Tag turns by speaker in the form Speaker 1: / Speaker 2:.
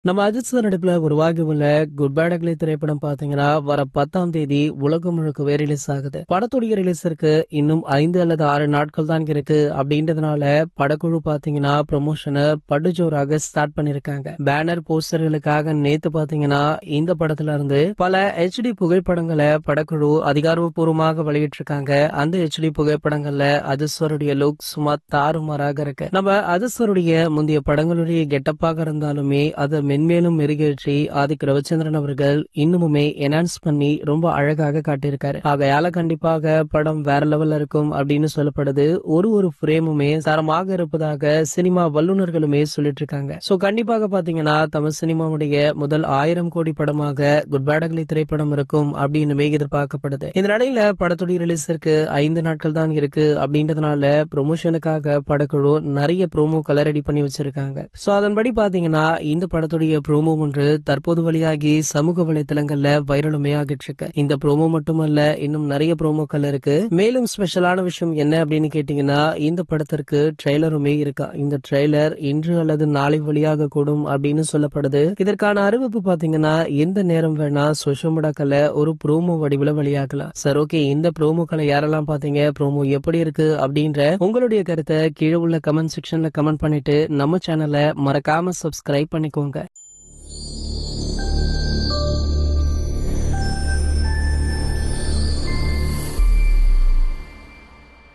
Speaker 1: நம்ம அஜித் சார் நடிப்புல உருவாகி உள்ள குட் பேட் அக்லி திரைப்படம் பாத்தீங்கன்னா வர 10ஆம் தேதி உலகம் முழுக்கவே ரிலீஸ் ஆகுது. படத்துடைய ரிலீஸிற்கு இன்னும் 5 அல்லது 6 நாட்கள் தான் இருக்கு. அப்படின்றதுனால படக்குழு பாத்தீங்கன்னா ப்ரொமோஷனை படுஜோராக ஸ்டார்ட் பண்ணிருக்காங்க. பேனர் போஸ்டர்களுக்காக நேத்து பாத்தீங்கன்னா இந்த படத்துல இருந்து பல HD புகைப்படங்களை படக்குழு அதிகாரப்பூர்வமாக வெளியிட்டிருக்காங்க. அந்த HD புகைப்படங்கள்ல அஜித் சாருடைய லுக் சும்மா தாறுமாறாக இருக்கு. நம்ம அஜித் சாருடைய முந்தைய படங்களுடைய கெட்டப்பாக இருந்தாலுமே அதை மென்மேலும் மெருகேற்றி ஆதிக் ரவிச்சந்திரன் அவர்கள் இன்னுமுமே என்ஹான்ஸ் பண்ணி ரொம்ப அழகாக காட்டியிருக்காரு. ஆகையால கண்டிப்பாக படம் வேற லெவல்ல இருக்கும் அப்படின்னு சொல்லப்படுது. ஒரு ஃப்ரேமுமே தரமாக இருப்பதாக சினிமா வல்லுநர்களுமே சொல்லிட்டு இருக்காங்க. சோ கண்டிப்பாக பாத்தீங்கன்னா தமிழ் சினிமாவுடைய முதல் 1000 கோடி படமாக குட் பேட் அக்லி திரைப்படம் இருக்கும் அப்படின்னு எதிர்பார்க்கப்படுது. இந்த நிலையில படத்துடைய ரிலீஸிற்கு 5 நாட்கள் தான் இருக்கு அப்படின்றதுனால ப்ரொமோஷனுக்காக படக்குழு நிறைய ப்ரோமோக்களை ரெடி பண்ணி வச்சிருக்காங்க. சோ அதன்படி பாத்தீங்கன்னா இந்த படத்துடைய ப்ரோமோ ஒன்று தற்போது வெளியாகி சமூக வலைதளங்கள்ல வைரலுமே ஆகிட்டு இருக்கு. இந்த ப்ரோமோ மட்டுமல்ல, இன்னும் நிறைய ப்ரோமோக்கள் இருக்கு. மேலும் ஸ்பெஷலான விஷயம் என்ன அப்படின்னு கேட்டீங்கன்னா இந்த படத்திற்கு ட்ரெய்லருமே இருக்கா. இந்த ட்ரெய்லர் இன்று அல்லது நாளை வெளியாக கூடும் அப்படின்னு சொல்லப்படுது. இதற்கான அறிவிப்பு பாத்தீங்கன்னா எந்த நேரம் வேணா சோஷியல் மீடியாக்கள்ல ஒரு ப்ரோமோ வடிவில் வெளியாகலாம். சார் ஓகே, இந்த ப்ரோமோக்களை யாரெல்லாம் பாத்தீங்க, ப்ரோமோ எப்படி இருக்கு அப்படின்ற உங்களுடைய கருத்தை கீழே உள்ள கமெண்ட் செக்ஷன்ல கமெண்ட் பண்ணிட்டு நம்ம சேனலை மறக்காம சப்ஸ்கிரைப் பண்ணிக்கோங்க.